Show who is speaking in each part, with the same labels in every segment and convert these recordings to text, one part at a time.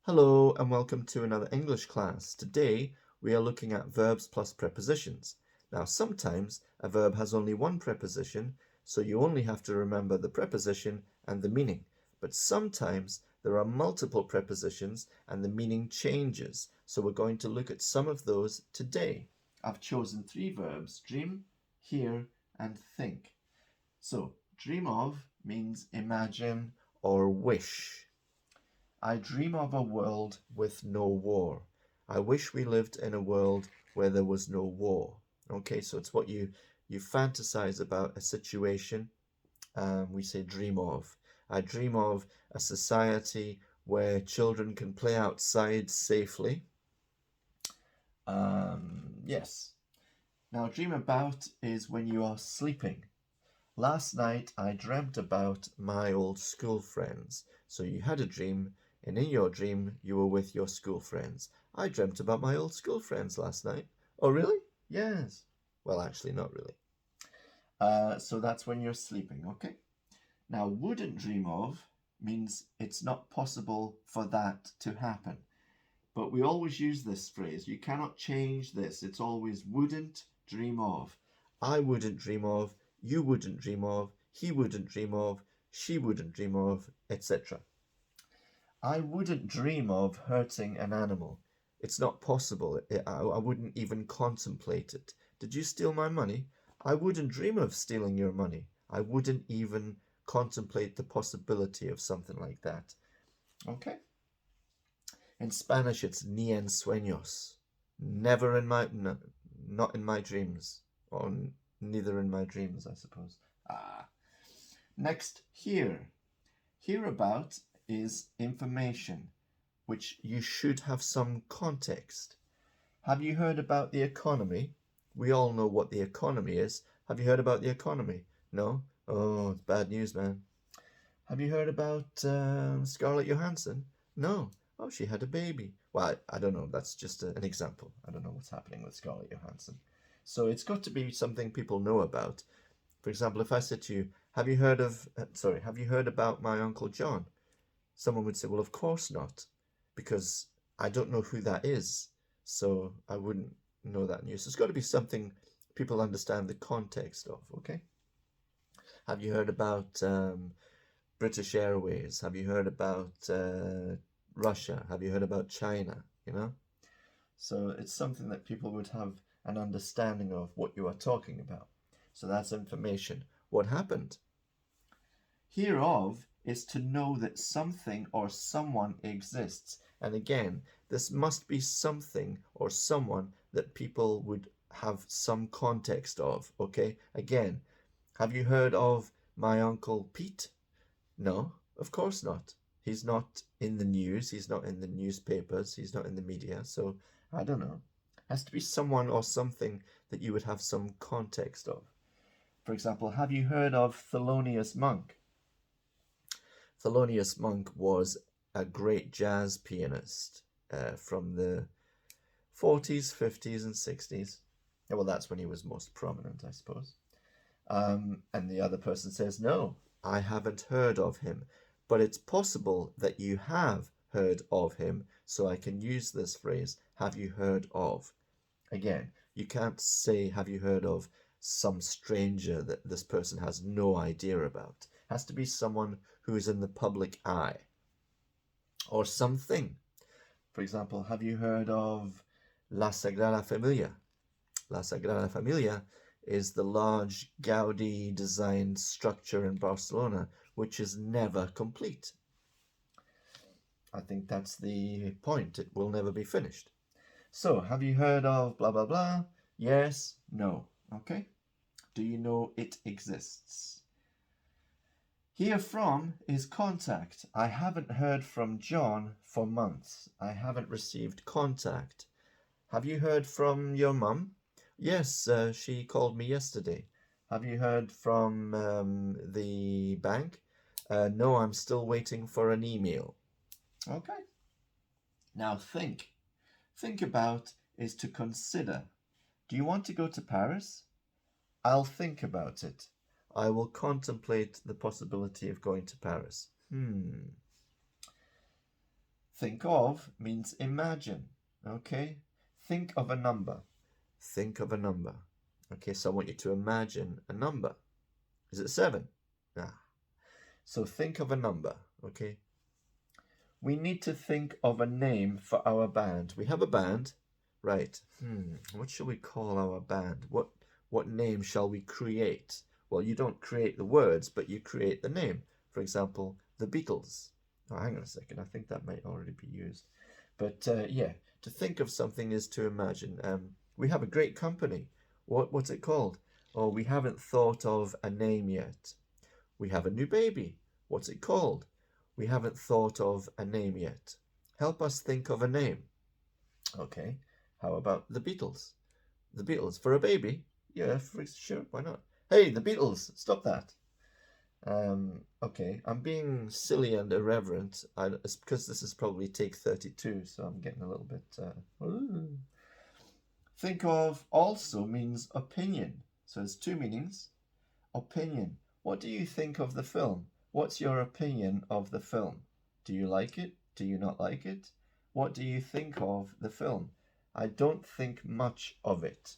Speaker 1: Hello and welcome to another English class. Today we are looking at verbs plus prepositions. Now sometimes a verb has only one preposition, so you only have to remember the preposition and the meaning. But sometimes there are multiple prepositions and the meaning changes. So we're going to look at some of those today. I've chosen three verbs: dream, hear, and think. So dream of means imagine or wish. I dream of a world with no war. I wish we lived in a world where there was no war. Okay, so it's what you fantasize about a situation. We say dream of. I dream of a society where children can play outside safely. Yes. Now, dream about is when you are sleeping. Last night I dreamt about my old school friends. So you had a dream, and in your dream you were with your school friends. I dreamt about my old school friends last night. Oh, really? Yes. Well, actually, not really. So that's when you're sleeping, okay? Now, wouldn't dream of means it's not possible for that to happen. But we always use this phrase. You cannot change this. It's always wouldn't dream of. I wouldn't dream of, you wouldn't dream of, he wouldn't dream of, she wouldn't dream of, etc. I wouldn't dream of hurting an animal. It's not possible. I wouldn't even contemplate it. Did you steal my money? I wouldn't dream of stealing your money. I wouldn't even contemplate the possibility of something like that. Okay? In Spanish, it's ni en sueños. Never in my, no, not in my dreams. Or neither in my dreams, I suppose. Next, hear. Hear about is information, which you should have some context. Have you heard about the economy? We all know what the economy is. Have you heard about the economy? No? Oh, it's bad news, man. Have you heard about Scarlett Johansson? No. Oh, she had a baby. Well, I don't know. That's just an example. I don't know what's happening with Scarlett Johansson. So it's got to be something people know about. For example, if I said to you, have you heard about my Uncle John? Someone would say, well, of course not, because I don't know who that is, so I wouldn't know that news. So it's got to be something people understand the context of, okay? Have you heard about British Airways? Have you heard about Russia? Have you heard about China? You know? So it's something that people would have an understanding of what you are talking about. So that's information. What happened? Hear of is to know that something or someone exists. And again, this must be something or someone that people would have some context of, okay? Again, have you heard of my Uncle Pete? No, of course not. He's not in the news, he's not in the newspapers, he's not in the media, so I don't know. Has to be someone or something that you would have some context of. For example, have you heard of Thelonious Monk? Thelonious Monk was a great jazz pianist from the 40s, 50s, and 60s. Well, that's when he was most prominent, I suppose. And the other person says, no, I haven't heard of him. But it's possible that you have heard of him, so I can use this phrase, have you heard of? Again, you can't say, have you heard of some stranger that this person has no idea about. It has to be someone who is in the public eye. Or something. For example, have you heard of La Sagrada Familia? La Sagrada Familia is the large Gaudi designed structure in Barcelona, which is never complete. I think that's the point. It will never be finished. So, have you heard of blah, blah, blah? Yes, no. Okay? Do you know it exists? Hear from is contact. I haven't heard from John for months. I haven't received contact. Have you heard from your mum? Yes, she called me yesterday. Have you heard from the bank? No, I'm still waiting for an email. Okay. Now think. Think about is to consider. Do you want to go to Paris? I'll think about it. I will contemplate the possibility of going to Paris. Think of means imagine, okay? Think of a number. Think of a number. Okay, so I want you to imagine a number. Is it 7? Ah. So think of a number, okay? We need to think of a name for our band. We have a band, right? What shall we call our band? What name shall we create? Well, you don't create the words, but you create the name. For example, the Beatles. Oh, hang on a second. I think that might already be used. But yeah, to think of something is to imagine. We have a great company. What's it called? Oh, we haven't thought of a name yet. We have a new baby. What's it called? We haven't thought of a name yet. Help us think of a name. Okay, how about the Beatles? The Beatles for a baby? Yeah, sure, why not? Hey, the Beatles, stop that. Okay, I'm being silly and irreverent. It's because this is probably take 32, so I'm getting a little bit... Think of also means opinion. So there's two meanings. Opinion. What do you think of the film? What's your opinion of the film? Do you like it? Do you not like it? What do you think of the film? I don't think much of it.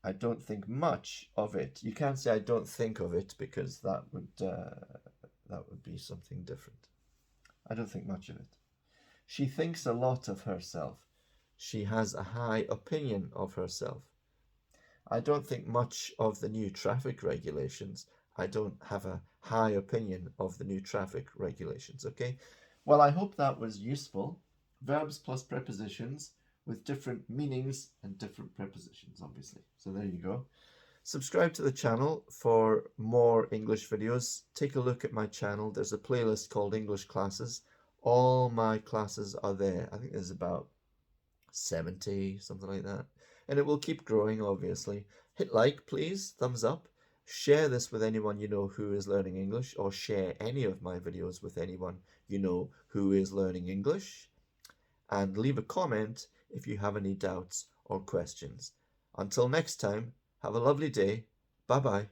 Speaker 1: I don't think much of it. You can't say I don't think of it because that would be something different. I don't think much of it. She thinks a lot of herself. She has a high opinion of herself. I don't think much of the new traffic regulations. I don't have a high opinion of the new traffic regulations, okay? Well, I hope that was useful. Verbs plus prepositions with different meanings and different prepositions, obviously. So there you go. Subscribe to the channel for more English videos. Take a look at my channel. There's a playlist called English Classes. All my classes are there. I think there's about 70, something like that. And it will keep growing, obviously. Hit like, please, thumbs up. Share this with anyone you know who is learning English, or share any of my videos with anyone you know who is learning English. And leave a comment if you have any doubts or questions. Until next time, have a lovely day. Bye-bye.